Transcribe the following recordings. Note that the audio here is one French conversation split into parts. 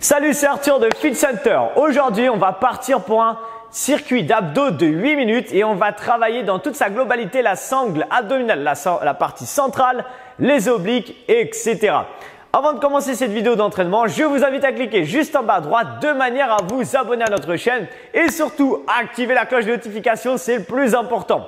Salut, c'est Arthur de Fit Center. Aujourd'hui, on va partir pour un circuit d'abdos de 8 minutes et on va travailler dans toute sa globalité la sangle abdominale, la partie centrale, les obliques, etc. Avant de commencer cette vidéo d'entraînement, je vous invite à cliquer juste en bas à droite de manière à vous abonner à notre chaîne et surtout activer la cloche de notification, c'est le plus important.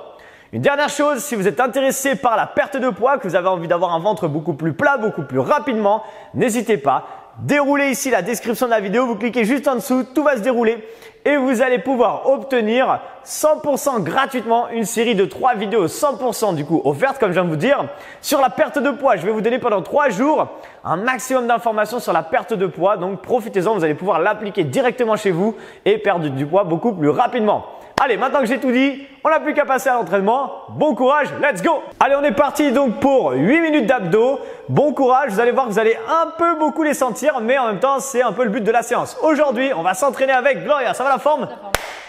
Une dernière chose, si vous êtes intéressé par la perte de poids, que vous avez envie d'avoir un ventre beaucoup plus plat, beaucoup plus rapidement, n'hésitez pas. Déroulez ici la description de la vidéo, vous cliquez juste en dessous, tout va se dérouler et vous allez pouvoir obtenir 100% gratuitement une série de 3 vidéos 100% du coup offertes comme je viens de vous dire sur la perte de poids. Je vais vous donner pendant 3 jours un maximum d'informations sur la perte de poids, donc profitez-en, vous allez pouvoir l'appliquer directement chez vous et perdre du poids beaucoup plus rapidement. Allez, maintenant que j'ai tout dit, on n'a plus qu'à passer à l'entraînement. Bon courage, let's go! Allez, on est parti donc pour 8 minutes d'abdos. Bon courage, vous allez voir que vous allez un peu beaucoup les sentir, mais en même temps, c'est un peu le but de la séance. Aujourd'hui, on va s'entraîner avec Gloria. Ça va la forme?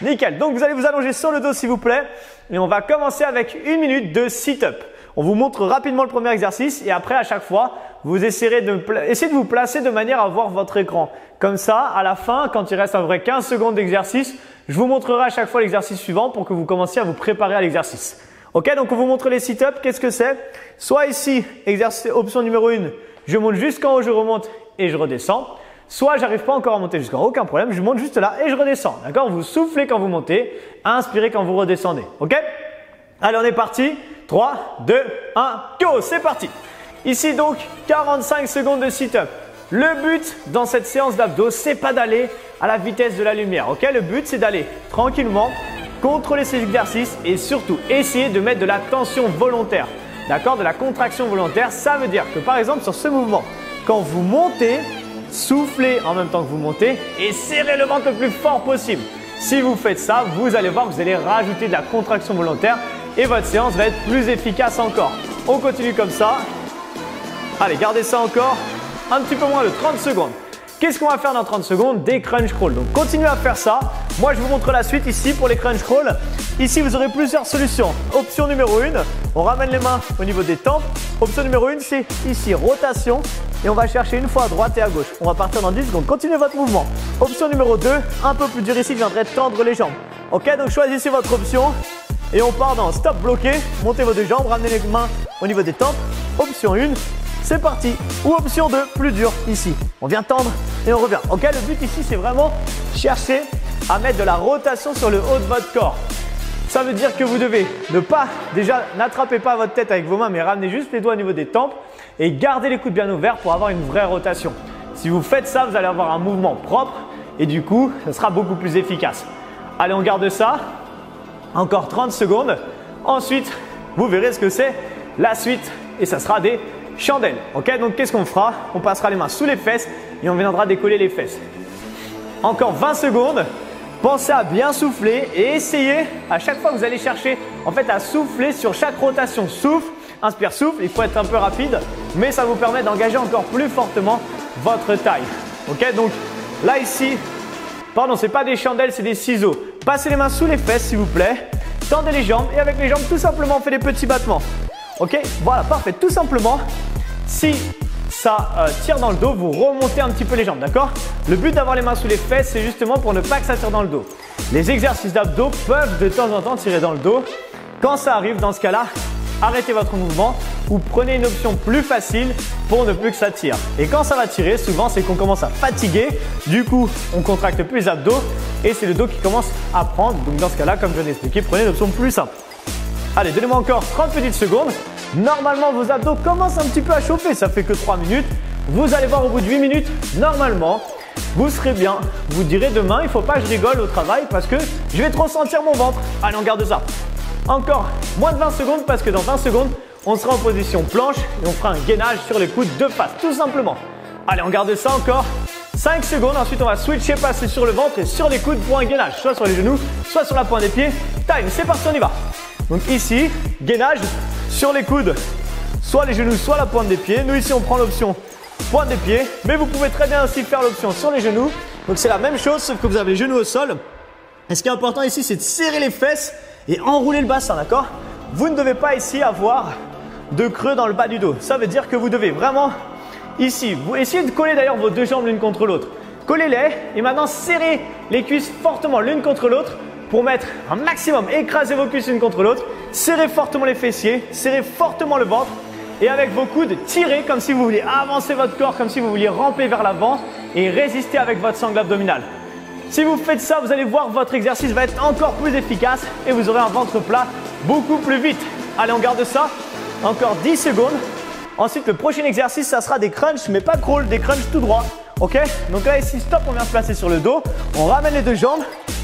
Nickel. Donc, vous allez vous allonger sur le dos s'il vous plaît. Et on va commencer avec 1 minute de sit-up. On vous montre rapidement le premier exercice et après, à chaque fois, vous essayez de vous placer de manière à voir votre écran. Comme ça, à la fin, quand il reste à peu près 15 secondes d'exercice, je vous montrerai à chaque fois l'exercice suivant pour que vous commenciez à vous préparer à l'exercice. Ok, donc on vous montre les sit-ups. Qu'est-ce que c'est? Soit ici, option numéro 1, je monte jusqu'en haut, je remonte et je redescends. Soit j'arrive pas encore à monter jusqu'en haut, aucun problème, je monte juste là et je redescends. D'accord? Vous soufflez quand vous montez, inspirez quand vous redescendez. Ok? Allez, on est parti. 3, 2, 1, go! C'est parti! Ici donc, 45 secondes de sit-up. Le but dans cette séance d'abdos, c'est pas d'aller à la vitesse de la lumière. Ok? Le but, c'est d'aller tranquillement, contrôler ces exercices et surtout essayer de mettre de la tension volontaire. D'accord? De la contraction volontaire, ça veut dire que par exemple sur ce mouvement, quand vous montez, soufflez en même temps que vous montez et serrez le ventre le plus fort possible. Si vous faites ça, vous allez voir que vous allez rajouter de la contraction volontaire et votre séance va être plus efficace encore. On continue comme ça. Allez, gardez ça encore un petit peu moins de 30 secondes. Qu'est-ce qu'on va faire dans 30 secondes? Des crunch crawl. Donc, continuez à faire ça. Moi, je vous montre la suite ici pour les crunch crawl. Ici, vous aurez plusieurs solutions. Option numéro 1, on ramène les mains au niveau des tempes. Option numéro 1, c'est ici, rotation. Et on va chercher une fois à droite et à gauche. On va partir dans 10 secondes. Continuez votre mouvement. Option numéro 2, un peu plus dur ici, je viendrai tendre les jambes. Ok, donc choisissez votre option. Et on part dans stop bloqué. Montez vos 2 jambes, ramenez les mains au niveau des tempes. Option 1. C'est parti. Ou option 2, plus dur ici. On vient tendre et on revient. Ok, le but ici, c'est vraiment chercher à mettre de la rotation sur le haut de votre corps. Ça veut dire que vous devez n'attrapez pas votre tête avec vos mains, mais ramenez juste les doigts au niveau des tempes et gardez les coudes bien ouverts pour avoir une vraie rotation. Si vous faites ça, vous allez avoir un mouvement propre et du coup, ça sera beaucoup plus efficace. Allez, on garde ça. Encore 30 secondes. Ensuite, vous verrez ce que c'est la suite et ça sera des chandelles. Ok, donc qu'est-ce qu'on fera? On passera les mains sous les fesses et on viendra décoller les fesses. Encore 20 secondes. Pensez à bien souffler et essayez à chaque fois que vous allez chercher à souffler sur chaque rotation. Souffle, inspire, souffle. Il faut être un peu rapide, mais ça vous permet d'engager encore plus fortement votre taille. Ok, donc là ici, pardon, c'est pas des chandelles, c'est des ciseaux. Passez les mains sous les fesses s'il vous plaît. Tendez les jambes et avec les jambes tout simplement on fait des petits battements. Ok, voilà, parfait. Tout simplement, si ça tire dans le dos, vous remontez un petit peu les jambes, d'accord? Le but d'avoir les mains sous les fesses, c'est justement pour ne pas que ça tire dans le dos. Les exercices d'abdos peuvent de temps en temps tirer dans le dos. Quand ça arrive, dans ce cas-là, arrêtez votre mouvement ou prenez une option plus facile pour ne plus que ça tire. Et quand ça va tirer, souvent, c'est qu'on commence à fatiguer. Du coup, on contracte plus les abdos et c'est le dos qui commence à prendre. Donc, dans ce cas-là, comme je viens d'expliquer, prenez une option plus simple. Allez, donnez-moi encore 30 petites secondes. Normalement, vos abdos commencent un petit peu à chauffer. Ça fait que 3 minutes. Vous allez voir au bout de 8 minutes, normalement, vous serez bien. Vous direz demain, il ne faut pas que je rigole au travail parce que je vais trop sentir mon ventre. Allez, on garde ça. Encore moins de 20 secondes parce que dans 20 secondes, on sera en position planche et on fera un gainage sur les coudes de face, tout simplement. Allez, on garde ça encore 5 secondes. Ensuite, on va switcher, passer sur le ventre et sur les coudes pour un gainage, soit sur les genoux, soit sur la pointe des pieds. Time, c'est parti, on y va. Donc ici, gainage sur les coudes, soit les genoux, soit la pointe des pieds. Nous ici, on prend l'option pointe des pieds, mais vous pouvez très bien aussi faire l'option sur les genoux. Donc c'est la même chose, sauf que vous avez les genoux au sol. Et ce qui est important ici, c'est de serrer les fesses et enrouler le bassin, d'accord? Vous ne devez pas ici avoir de creux dans le bas du dos. Ça veut dire que vous devez vraiment ici, vous essayez de coller d'ailleurs vos 2 jambes l'une contre l'autre. collez-les et maintenant serrez les cuisses fortement l'une contre l'autre pour mettre un maximum, écrasez vos cuisses l'une contre l'autre, serrez fortement les fessiers, serrez fortement le ventre et avec vos coudes, tirez comme si vous vouliez avancer votre corps, comme si vous vouliez ramper vers l'avant et résister avec votre sangle abdominale. Si vous faites ça, vous allez voir votre exercice va être encore plus efficace et vous aurez un ventre plat beaucoup plus vite. Allez, on garde ça. Encore 10 secondes. Ensuite, le prochain exercice, ça sera des crunchs, mais pas crawl, des crunchs tout droit. Ok? Donc là, ici, stop, on vient se placer sur le dos. On ramène les deux jambes.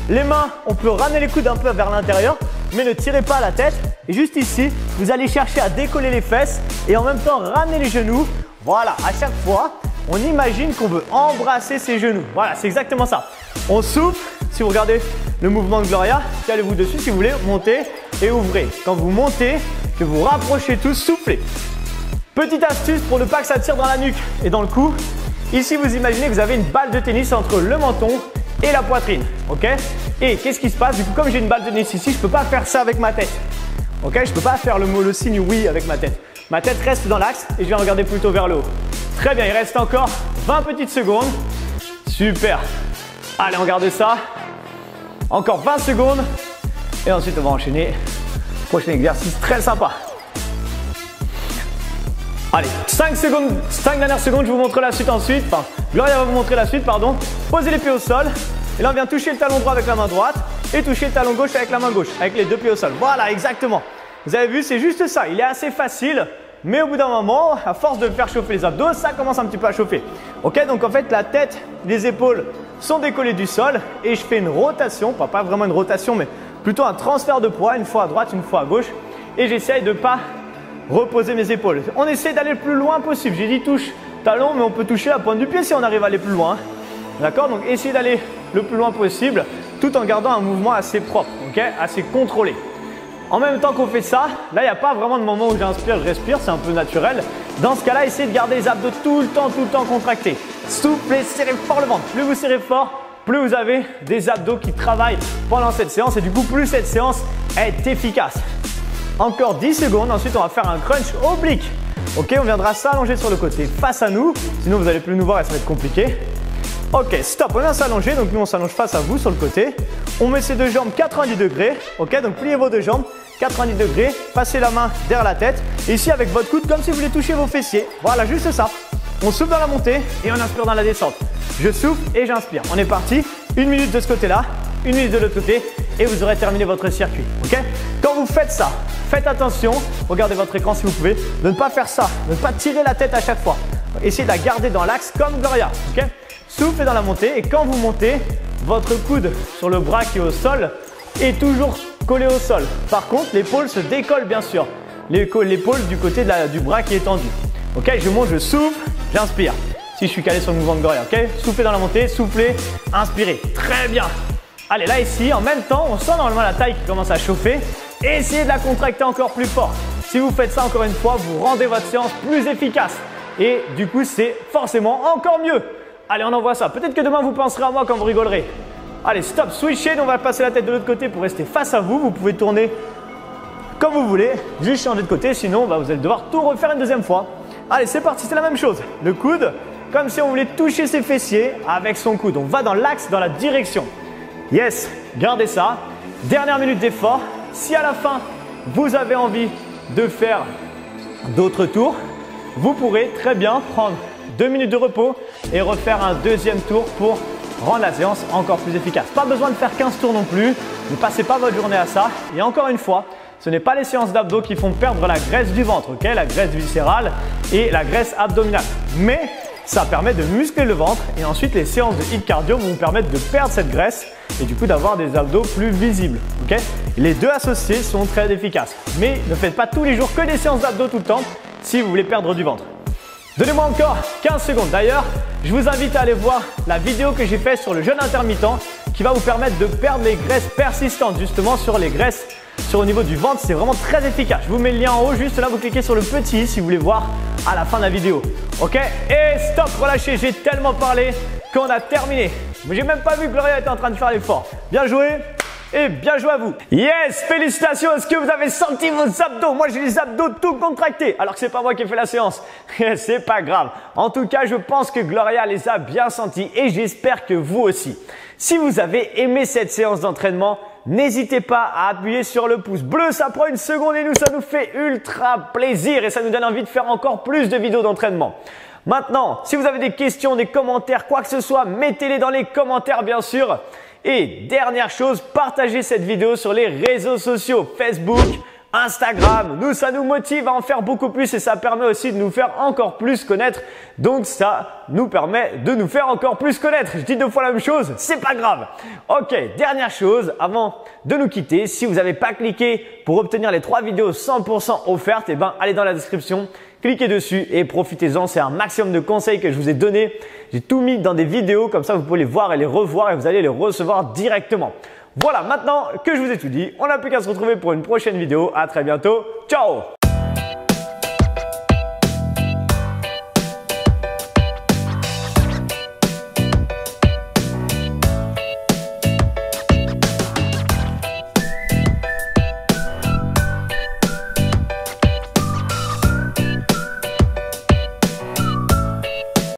Les mains, on peut ramener les coudes un peu vers l'intérieur, mais ne tirez pas la tête. Et juste ici, vous allez chercher à décoller les fesses et en même temps ramener les genoux. Voilà, à chaque fois, on imagine qu'on veut embrasser ses genoux. Voilà, c'est exactement ça. On souffle. Si vous regardez le mouvement de Gloria, calez-vous dessus si vous voulez, montez et ouvrez. Quand vous montez, que vous rapprochez tous, soufflez. Petite astuce pour ne pas que ça tire dans la nuque et dans le cou. Ici, vous imaginez que vous avez une balle de tennis entre le menton et la poitrine. Ok? Et qu'est-ce qui se passe? Du coup, comme j'ai une balle de tennis ici, je ne peux pas faire ça avec ma tête. Ok? Je ne peux pas faire le signe oui avec ma tête. Ma tête reste dans l'axe et je vais regarder plutôt vers le haut. Très bien, il reste encore 20 petites secondes. Super. Allez, on garde ça. Encore 20 secondes. Et ensuite, on va enchaîner. Prochain exercice très sympa. Allez, 5 dernières secondes, je vous montre la suite ensuite. Enfin, Gloria va vous montrer la suite, pardon. Posez les pieds au sol. Et là, on vient toucher le talon droit avec la main droite et toucher le talon gauche avec la main gauche, avec les deux pieds au sol. Voilà, exactement. Vous avez vu, c'est juste ça. Il est assez facile, mais au bout d'un moment, à force de faire chauffer les abdos, ça commence un petit peu à chauffer. Ok, donc en fait, la tête, les épaules sont décollées du sol et je fais une rotation, pas vraiment une rotation, mais plutôt un transfert de poids, une fois à droite, une fois à gauche. Et j'essaye de ne pas reposer mes épaules. On essaie d'aller le plus loin possible. J'ai dit touche talon, mais on peut toucher la pointe du pied si on arrive à aller plus loin. D'accord? Donc essayez d'aller le plus loin possible tout en gardant un mouvement assez propre, ok? Assez contrôlé. En même temps qu'on fait ça, là il n'y a pas vraiment de moment où j'inspire, je respire, c'est un peu naturel. Dans ce cas-là, essayez de garder les abdos tout le temps contractés. Soufflez, serrez fort le ventre. Plus vous serrez fort, plus vous avez des abdos qui travaillent pendant cette séance et du coup plus cette séance est efficace. Encore 10 secondes, ensuite on va faire un crunch oblique. Ok, on viendra s'allonger sur le côté face à nous, sinon vous n'allez plus nous voir et ça va être compliqué. Ok, stop, on vient s'allonger, donc nous on s'allonge face à vous sur le côté. On met ses deux jambes 90 degrés, ok, donc pliez vos deux jambes 90 degrés, passez la main derrière la tête. Et ici avec votre coude, comme si vous voulez toucher vos fessiers. Voilà, juste ça. On souffle dans la montée et on inspire dans la descente. Je souffle et j'inspire. On est parti, 1 minute de ce côté-là, 1 minute de l'autre côté et vous aurez terminé votre circuit. Ok? Quand vous faites ça, faites attention, regardez votre écran si vous pouvez, de ne pas faire ça, de ne pas tirer la tête à chaque fois. Essayez de la garder dans l'axe comme Gloria. Ok? Soufflez dans la montée et quand vous montez, votre coude sur le bras qui est au sol est toujours collé au sol. Par contre, l'épaule se décolle bien sûr. L'épaule du côté du bras qui est tendu. Ok? Je monte, je souffle, j'inspire. Si je suis calé sur le mouvement de Gloria. Ok? Soufflez dans la montée, soufflez, inspirez. Très bien. Allez, là ici, en même temps, on sent normalement la taille qui commence à chauffer. Et essayez de la contracter encore plus fort. Si vous faites ça encore une fois, vous rendez votre séance plus efficace. Et du coup, c'est forcément encore mieux. Allez, on envoie ça. Peut-être que demain, vous penserez à moi quand vous rigolerez. Allez, stop, switchez. On va passer la tête de l'autre côté pour rester face à vous. Vous pouvez tourner comme vous voulez. Juste changer de côté, sinon, vous allez devoir tout refaire une deuxième fois. Allez, c'est parti, c'est la même chose. Le coude, comme si on voulait toucher ses fessiers avec son coude. On va dans l'axe, dans la direction. Yes, gardez ça. Dernière minute d'effort. Si à la fin, vous avez envie de faire d'autres tours, vous pourrez très bien prendre 2 minutes de repos et refaire un deuxième tour pour rendre la séance encore plus efficace. Pas besoin de faire 15 tours non plus. Ne passez pas votre journée à ça. Et encore une fois, ce n'est pas les séances d'abdos qui font perdre la graisse du ventre, ok? La graisse viscérale et la graisse abdominale. Mais ça permet de muscler le ventre et ensuite les séances de HIIT cardio vont vous permettre de perdre cette graisse et du coup d'avoir des abdos plus visibles. Okay? Les deux associés sont très efficaces. Mais ne faites pas tous les jours que des séances d'abdos tout le temps si vous voulez perdre du ventre. Donnez-moi encore 15 secondes. D'ailleurs, je vous invite à aller voir la vidéo que j'ai faite sur le jeûne intermittent qui va vous permettre de perdre les graisses persistantes justement sur les graisses au niveau du ventre. C'est vraiment très efficace. Je vous mets le lien en haut. Juste là, vous cliquez sur le petit i si vous voulez voir à la fin de la vidéo. Ok? Et stop, relâchez. J'ai tellement parlé qu'on a terminé. Mais j'ai même pas vu que Gloria était en train de faire l'effort. Bien joué. Et bien joué à vous. Yes, félicitations. Est-ce que vous avez senti vos abdos? Moi, j'ai les abdos tout contractés. Alors que c'est pas moi qui ai fait la séance. C'est pas grave. En tout cas, je pense que Gloria les a bien sentis et j'espère que vous aussi. Si vous avez aimé cette séance d'entraînement, n'hésitez pas à appuyer sur le pouce bleu. Ça prend une seconde et ça nous fait ultra plaisir et ça nous donne envie de faire encore plus de vidéos d'entraînement. Maintenant, si vous avez des questions, des commentaires, quoi que ce soit, mettez-les dans les commentaires bien sûr. Et dernière chose, partagez cette vidéo sur les réseaux sociaux, Facebook, Instagram. Nous, ça nous motive à en faire beaucoup plus et ça permet aussi de nous faire encore plus connaître. Donc, ça nous permet de nous faire encore plus connaître. Je dis 2 fois la même chose, c'est pas grave. Ok, dernière chose, avant de nous quitter, si vous n'avez pas cliqué pour obtenir les 3 vidéos 100% offertes, eh ben, allez dans la description. Cliquez dessus et profitez-en, c'est un maximum de conseils que je vous ai donné. J'ai tout mis dans des vidéos, comme ça vous pouvez les voir et les revoir et vous allez les recevoir directement. Voilà, maintenant que je vous ai tout dit, on n'a plus qu'à se retrouver pour une prochaine vidéo. À très bientôt. Ciao!